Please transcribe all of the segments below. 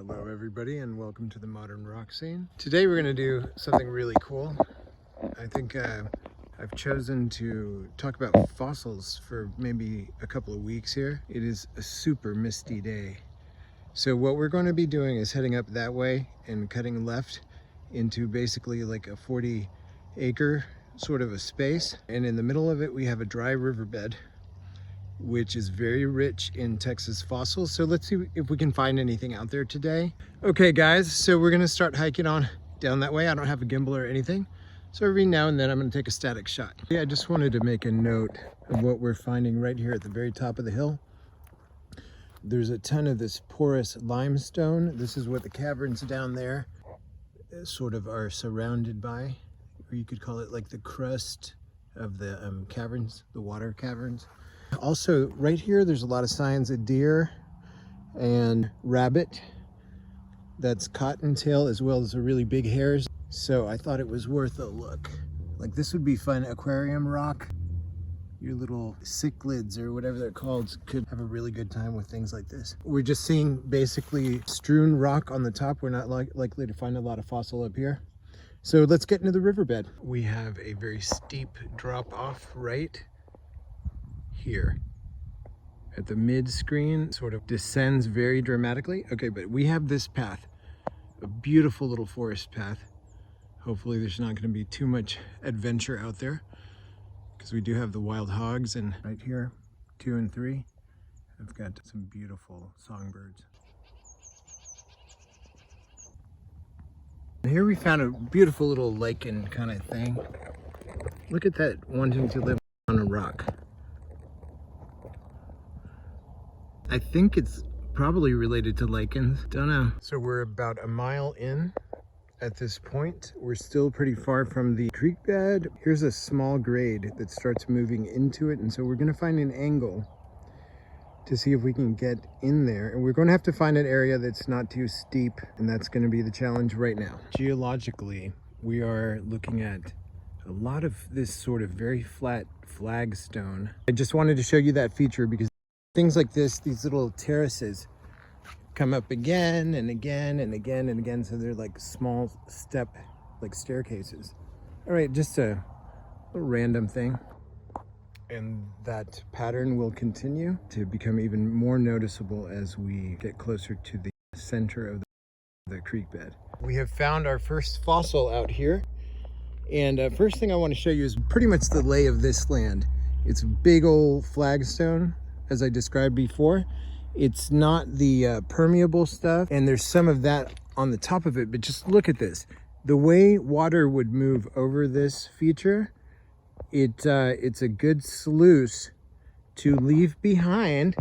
Hello everybody and welcome to the Modern Rock Scene. Today we're going to do something really cool. I think I've chosen to talk about fossils for maybe a couple of weeks here. It is a super misty day. So what we're going to be doing is heading up that way and cutting left into basically like a 40-acre sort of a space. And in the middle of it we have a dry riverbed, which is very rich in Texas fossils. So let's see if we can find anything out there today. Okay guys, so we're gonna start hiking on down that way. I don't have a gimbal or anything, so every now and then I'm gonna take a static shot. Yeah, I just wanted to make a note of what we're finding right here at the very top of the hill. There's a ton of this porous limestone. This is what the caverns down there sort of are surrounded by, or you could call it like the crust of the caverns, the water caverns. Also, right here, there's a lot of signs of deer and rabbit. That's cottontail, as well as the really big hares. So I thought it was worth a look. Like, this would be fun aquarium rock. Your little cichlids or whatever they're called could have a really good time with things like this. We're just seeing basically strewn rock on the top. We're not likely to find a lot of fossil up here. So let's get into the riverbed. We have a very steep drop off right here at the mid screen, sort of descends very dramatically. Okay, but we have this path, a beautiful little forest path. Hopefully there's not going to be too much adventure out there, because we do have the wild hogs, and right here 2 and 3 I've got some beautiful songbirds. Here we found a beautiful little lichen kind of thing. Look at that, wanting to live on a rock. I think it's probably related to lichens. Don't know. So we're about a mile in at this point. We're still pretty far from the creek bed. Here's a small grade that starts moving into it. And so we're gonna find an angle to see if we can get in there. And we're gonna have to find an area that's not too steep. And that's gonna be the challenge right now. Geologically, we are looking at a lot of this sort of very flat flagstone. I just wanted to show you that feature because things like this, these little terraces, come up again and again and again and again. So they're like small step, like staircases. All right, just a little random thing. And that pattern will continue to become even more noticeable as we get closer to the center of the creek bed. We have found our first fossil out here. And first thing I want to show you is pretty much the lay of this land. It's a big old flagstone, as I described before. It's not the permeable stuff, and there's some of that on the top of it, but just look at this. The way water would move over this feature, it's a good sluice to leave behind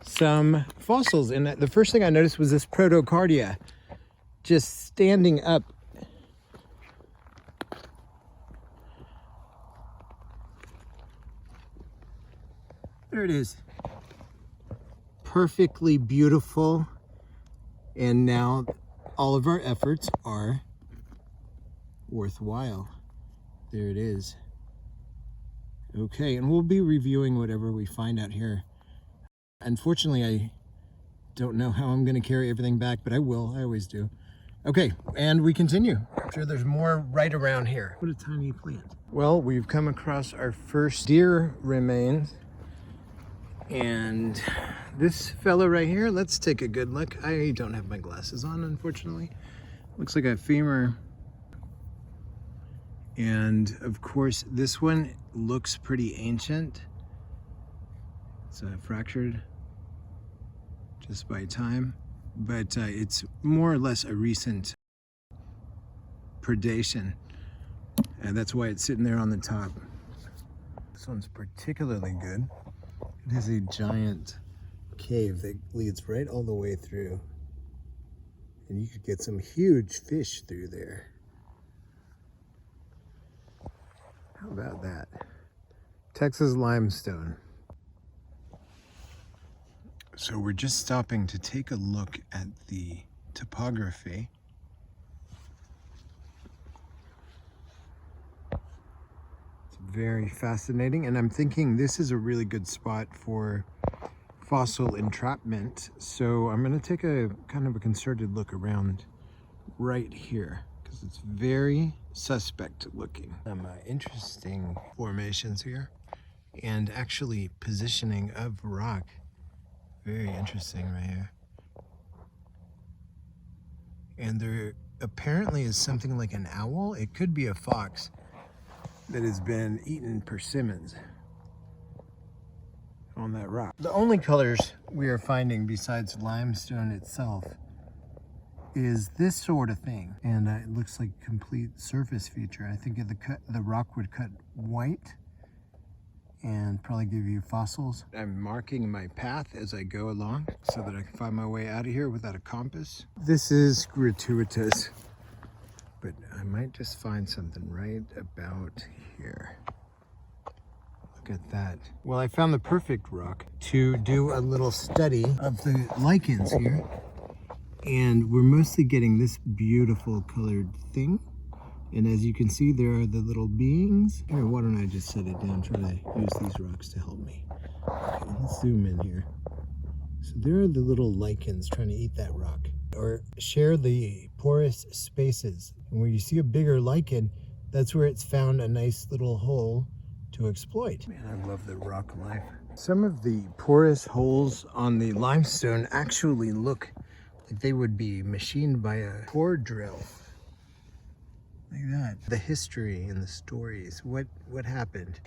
some fossils. And the first thing I noticed was this protocardia just standing up. There it is. Perfectly beautiful. And now all of our efforts are worthwhile. There it is. Okay, and we'll be reviewing whatever we find out here. Unfortunately, I don't know how I'm going to carry everything back, but I will. I always do. Okay, and we continue. I'm sure there's more right around here. What a tiny plant. Well, we've come across our first deer remains. And this fella right here, let's take a good look. I don't have my glasses on, unfortunately. Looks like a femur. And of course, this one looks pretty ancient. It's fractured just by time, but it's more or less a recent predation. And that's why it's sitting there on the top. This one's particularly good. It has a giant cave that leads right all the way through. And you could get some huge fish through there. How about that? Texas limestone. So we're just stopping to take a look at the topography. It's very fascinating, and I'm thinking this is a really good spot for fossil entrapment. So I'm going to take a kind of a concerted look around right here because it's very suspect looking. Some interesting formations here and actually positioning of rock. Very interesting right here. And there apparently is something like an owl. It could be a fox that has been eating persimmons on that rock. The only colors we are finding besides limestone itself is this sort of thing. And it looks like complete surface feature. I think the rock would cut white and probably give you fossils. I'm marking my path as I go along so that I can find my way out of here without a compass. This is gratuitous, but I might just find something right about here. Look at that. Well, I found the perfect rock to do a little study of the lichens here. And we're mostly getting this beautiful colored thing. And as you can see, there are the little beings. Here, why don't I just set it down, try to use these rocks to help me. Okay, let's zoom in here. So there are the little lichens trying to eat that rock or share the porous spaces. And where you see a bigger lichen, that's where it's found a nice little hole to exploit. Man, I love the rock life. Some of the porous holes on the limestone actually look like they would be machined by a core drill. Like that. The history and the stories. What happened?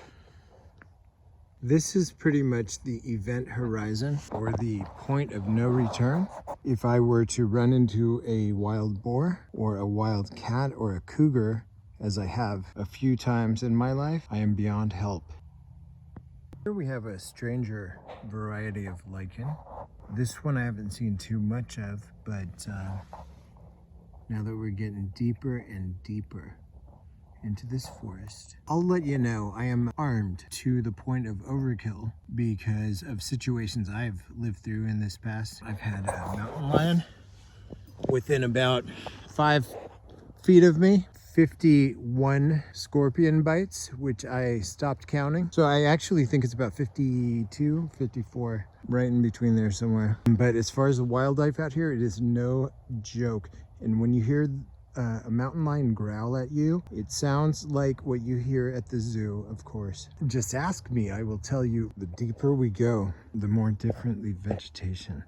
This is pretty much the event horizon or the point of no return. If I were to run into a wild boar or a wild cat or a cougar, as I have a few times in my life, I am beyond help. Here we have a stranger variety of lichen. This one I haven't seen too much of, but now that we're getting deeper and deeper into this forest, I'll let you know I am armed to the point of overkill because of situations I've lived through in this past. I've had a mountain lion within about 5 feet of me, 51 scorpion bites, which I stopped counting. So I actually think it's about 52, 54, right in between there somewhere. But as far as the wildlife out here, it is no joke. And when you hear a mountain lion growl at you, it sounds like what you hear at the zoo, of course. Just ask me, I will tell you. The deeper we go, the more different the vegetation.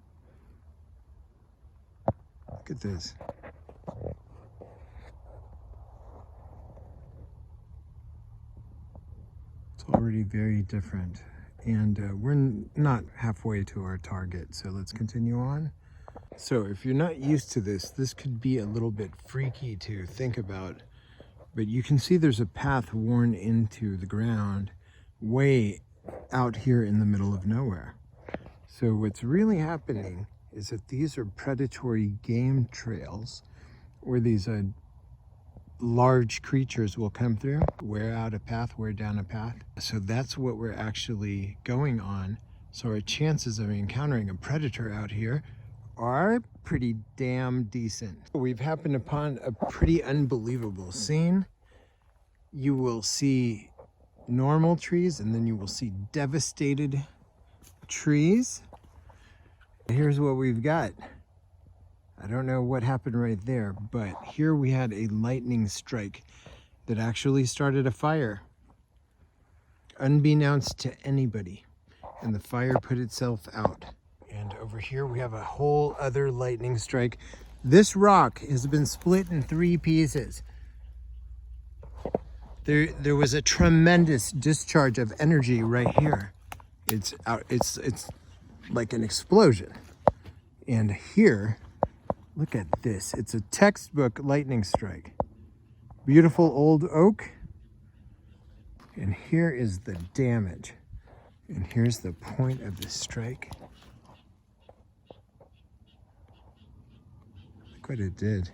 Look at this. It's already very different. And we're not halfway to our target, so let's continue on. So if you're not used to this, this could be a little bit freaky to think about, but you can see there's a path worn into the ground way out here in the middle of nowhere. So what's really happening is that these are predatory game trails where these large creatures will come through, wear out a path, wear down a path. So that's what we're actually going on. So our chances of encountering a predator out here are pretty damn decent. We've happened upon a pretty unbelievable scene. You will see normal trees and then you will see devastated trees. Here's what we've got. I don't know what happened right there, but here we had a lightning strike that actually started a fire, unbeknownst to anybody, and the fire put itself out. And over here we have a whole other lightning strike. This rock has been split in 3 pieces. There was a tremendous discharge of energy right here. It's like an explosion. And here, look at this. It's a textbook lightning strike. Beautiful old oak. And here is the damage. And here's the point of the strike. Look what it did.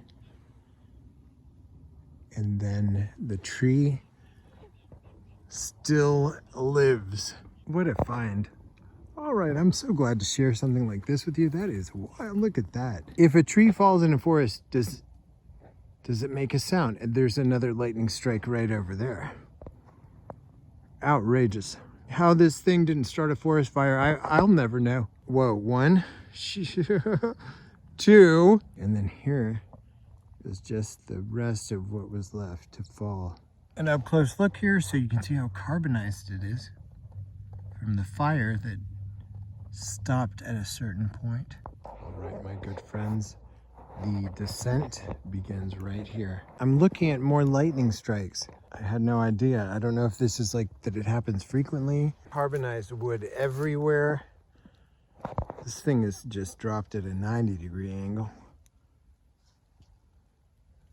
And then the tree still lives. What a find. All right, I'm so glad to share something like this with you. That is wild. Look at that. If a tree falls in a forest, does it make a sound? And there's another lightning strike right over there. Outrageous. How this thing didn't start a forest fire, I'll never know. Whoa, 1, 2, and then here is just the rest of what was left to fall. An up close look here so you can see how carbonized it is from the fire that stopped at a certain point. All right, my good friends, the descent begins right here. I'm looking at more lightning strikes. I had no idea. I don't know if this is like that it happens frequently. Carbonized wood everywhere. This thing is just dropped at a 90-degree angle.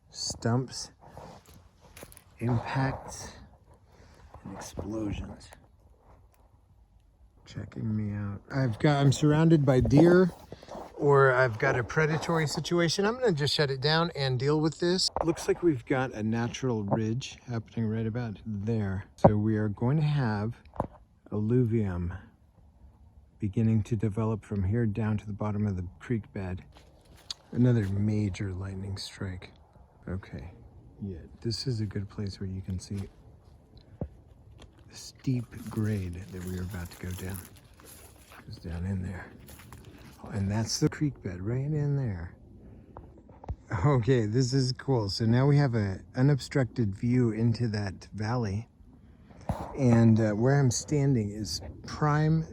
Stumps, impacts, and explosions. Checking me out. I'm surrounded by deer, or I've got a predatory situation. I'm gonna just shut it down and deal with this. Looks like we've got a natural ridge happening right about there. So we are going to have alluvium beginning to develop from here down to the bottom of the creek bed. Another major lightning strike. Okay, yeah, this is a good place where you can see the steep grade that we are about to go down. It's down in there. And that's the creek bed right in there. Okay, this is cool. So now we have an unobstructed view into that valley. And where I'm standing is prime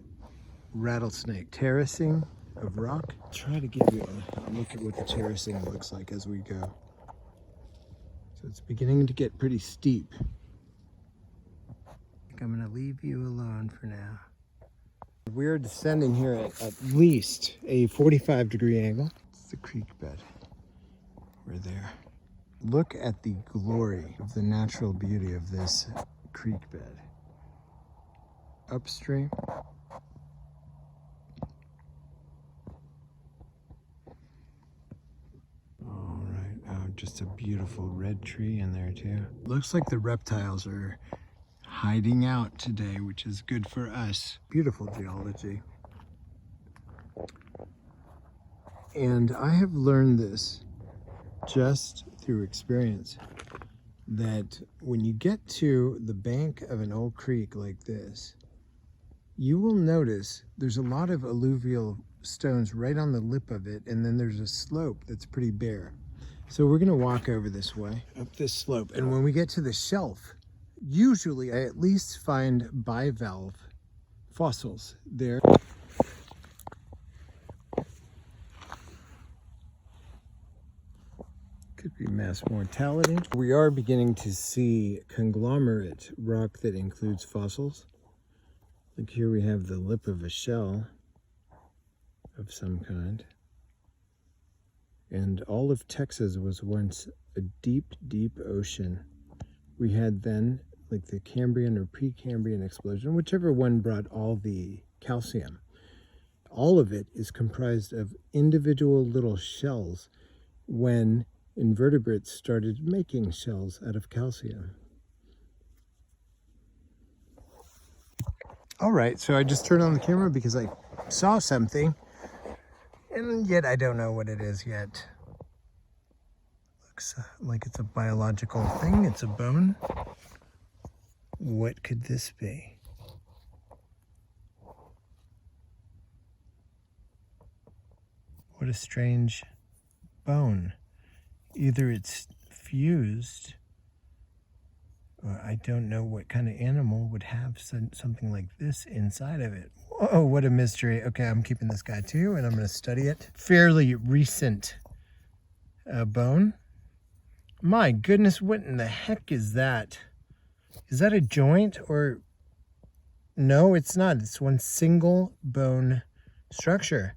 rattlesnake terracing of rock. Try to give you a look at what the terracing looks like as we go. So it's beginning to get pretty steep. I think I'm gonna leave you alone for now. We're descending here at least a 45-degree angle. It's the creek bed. We're there. Look at the glory of the natural beauty of this creek bed. Upstream. All right, oh, just a beautiful red tree in there too. Looks like the reptiles are hiding out today, which is good for us. Beautiful geology. And I have learned this just through experience, that when you get to the bank of an old creek like this, you will notice there's a lot of alluvial stones right on the lip of it, and then there's a slope that's pretty bare. So we're gonna walk over this way, up this slope, and when we get to the shelf, usually I at least find bivalve fossils there. Could be mass mortality. We are beginning to see conglomerate rock that includes fossils. Like here we have the lip of a shell of some kind. And all of Texas was once a deep, deep ocean. We had then like the Cambrian or Precambrian explosion, whichever one brought all the calcium. All of it is comprised of individual little shells when invertebrates started making shells out of calcium. All right, so I just turned on the camera because I saw something, and yet I don't know what it is yet. Looks like it's a biological thing. It's a bone. What could this be? What a strange bone. Either it's fused, or I don't know what kind of animal would have something like this inside of it. Whoa, what a mystery. Okay, I'm keeping this guy too, and I'm going to study it. Fairly recent bone. My goodness, what in the heck is that? Is that a joint or... No, it's not. It's one single bone structure.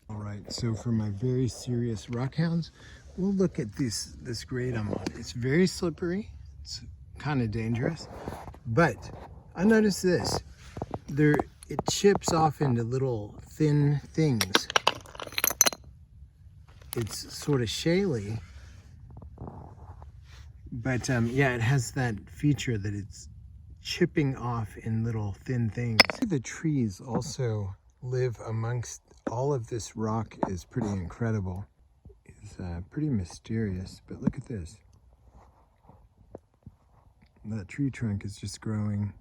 All right, so for my very serious rock hounds, we'll look at this grade I'm on. It's very slippery. It's kind of dangerous, but I noticed this. It chips off into little thin things. It's sort of shaly, but yeah, it has that feature that it's chipping off in little thin things. The trees also live amongst all of this rock is pretty incredible. It's pretty mysterious, but look at this. That tree trunk is just growing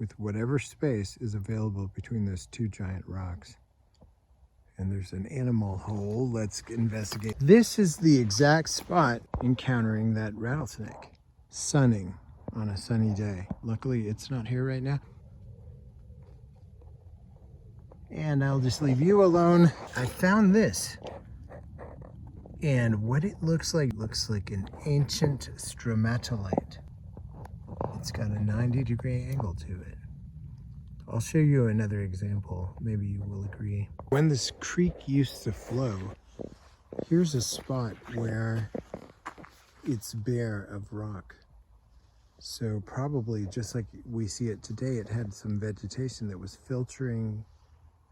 with whatever space is available between those two giant rocks. And there's an animal hole. Let's investigate. This is the exact spot encountering that rattlesnake, sunning on a sunny day. Luckily, it's not here right now. And I'll just leave you alone. I found this. And what it looks like an ancient stromatolite. It's got a 90-degree angle to it. I'll show you another example. Maybe you will agree. When this creek used to flow, here's a spot where it's bare of rock. So probably just like we see it today, it had some vegetation that was filtering.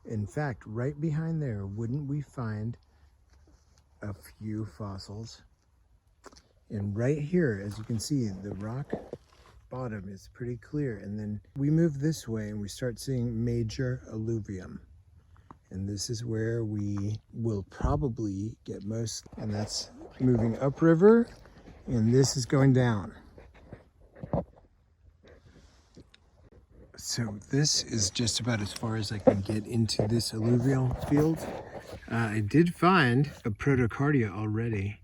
In fact, right behind there, wouldn't we find a few fossils? And right here, as you can see, the rock bottom is pretty clear, and then we move this way and we start seeing major alluvium, and this is where we will probably get most, and that's moving upriver, and this is going down. So this is just about as far as I can get into this alluvial field. I did find a protocardia already,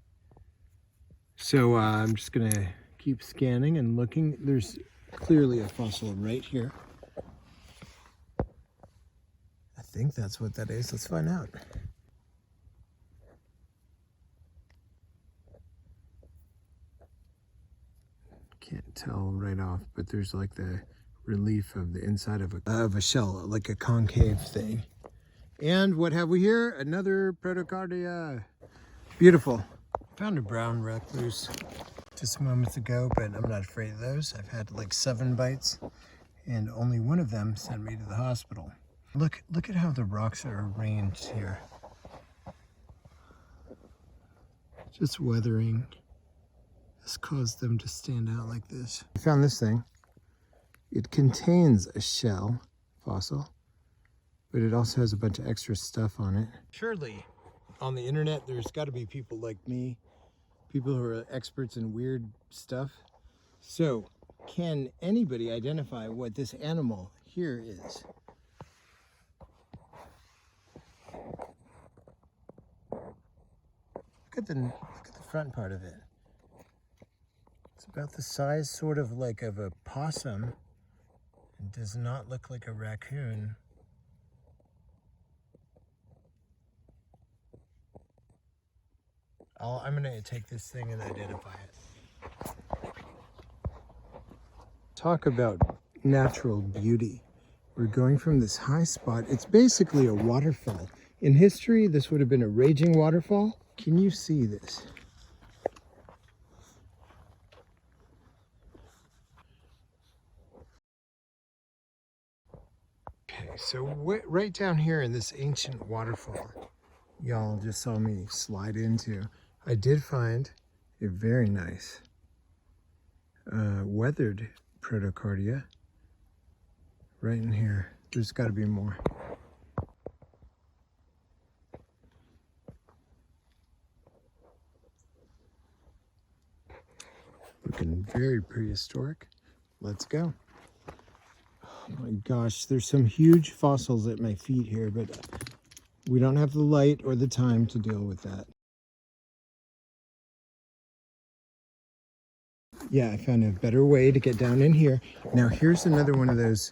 so I'm just gonna keep scanning and looking. There's clearly a fossil right here. I think that's what that is. Let's find out. Can't tell right off, but there's like the relief of the inside of a shell, like a concave thing. And what have we here? Another protocardia. Beautiful. Found a brown recluse just moments ago, but I'm not afraid of those. I've had like 7 bites, and only one of them sent me to the hospital. Look at how the rocks are arranged here. Just weathering has caused them to stand out like this. I found this thing. It contains a shell fossil, but it also has a bunch of extra stuff on it. Surely on the internet there's got to be people like me, people who are experts in weird stuff. So can anybody identify what this animal here is? Look at the front part of it. It's about the size sort of like of a possum. It does not look like a raccoon. I'm gonna take this thing and identify it. Talk about natural beauty. We're going from this high spot. It's basically a waterfall. In history, this would have been a raging waterfall. Can you see this? Okay, so right down here in this ancient waterfall, y'all just saw me slide into, I did find a very nice weathered protocardia right in here. There's got to be more. Looking very prehistoric. Let's go. Oh my gosh, there's some huge fossils at my feet here, but we don't have the light or the time to deal with that. Yeah, I found a better way to get down in here. Now here's another one of those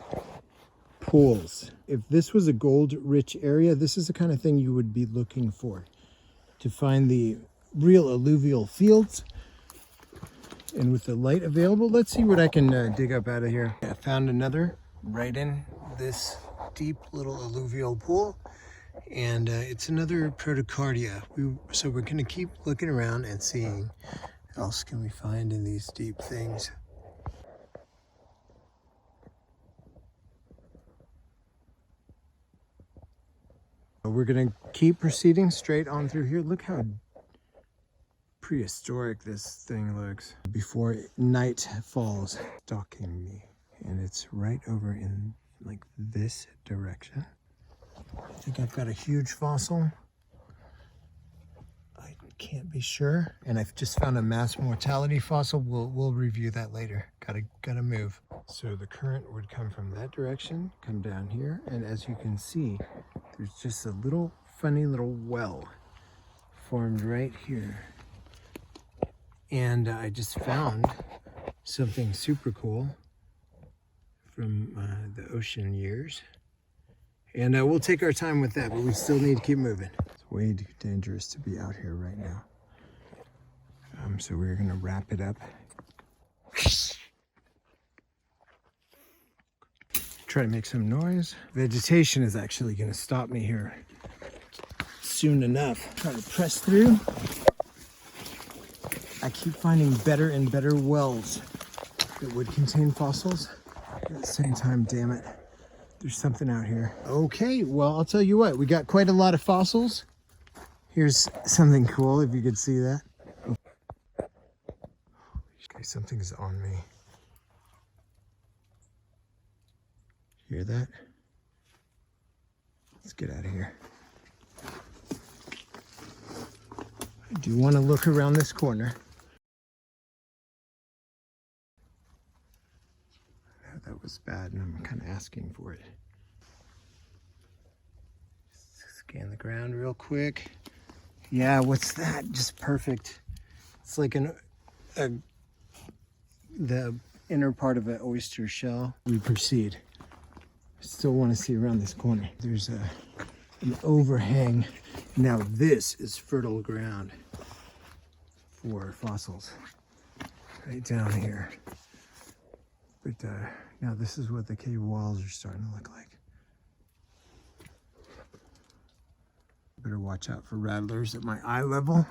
pools. If this was a gold-rich area, this is the kind of thing you would be looking for to find the real alluvial fields. And with the light available, let's see what I can dig up out of here. I found another right in this deep little alluvial pool, and it's another protocardia. So we're going to keep looking around and seeing what else can we find in these deep things. We're going to keep proceeding straight on through here. Look how prehistoric this thing looks before night falls, stalking me. And it's right over in like this direction. I think I've got a huge fossil. I can't be sure. And I've just found a mass mortality fossil. We'll review that later. Gotta move. So the current would come from that direction, come down here, and as you can see, there's just a little funny little well formed right here. And I just found something super cool from the ocean years. And we'll take our time with that, but we still need to keep moving. It's way too dangerous to be out here right now. So we're gonna wrap it up. Try to make some noise. Vegetation is actually gonna stop me here soon enough. Try to press through. I keep finding better and better wells that would contain fossils. At the same time, damn it, there's something out here. Okay, well, I'll tell you what, we got quite a lot of fossils. Here's something cool, if you could see that. Oh. Okay, something's on me. Hear that? Let's get out of here. I do want to look around this corner. That was bad, and I'm kind of asking for it. Scan the ground real quick. Yeah, what's that? Just perfect. It's like the inner part of an oyster shell. We proceed. I still want to see around this corner. There's an overhang. Now this is fertile ground for fossils. Right down here. But now this is what the cave walls are starting to look like. Better watch out for rattlers at my eye level.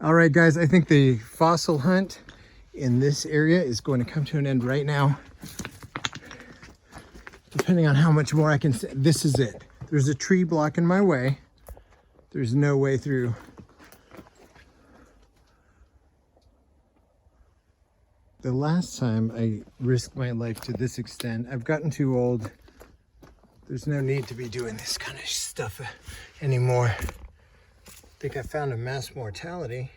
All right, guys, I think the fossil hunt in this area is going to come to an end right now. Depending on how much more I can see. This is it. There's a tree blocking my way. There's no way through. The last time I risked my life to this extent, I've gotten too old. There's no need to be doing this kind of stuff anymore. I think I found a mass mortality.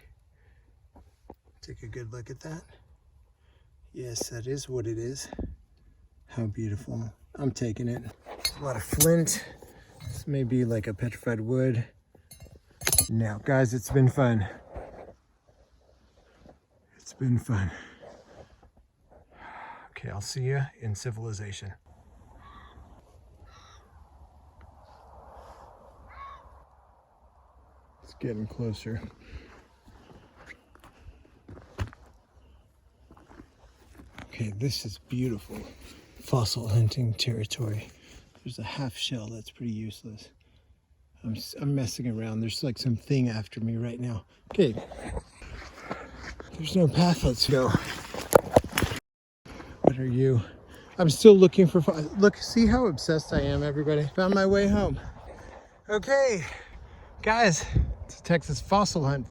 Take a good look at that. Yes, that is what it is. How beautiful. I'm taking it. A lot of flint. This may be like a petrified wood. Now, guys, it's been fun. It's been fun. Okay, I'll see you in civilization. It's getting closer. Okay, this is beautiful. Fossil hunting territory. There's a half shell that's pretty useless. I'm messing around. There's like some thing after me right now. Okay. There's no path. Let's go. What are you? I'm still looking for, look, see how obsessed I am, everybody. Found my way home. Okay, guys, it's a Texas fossil hunt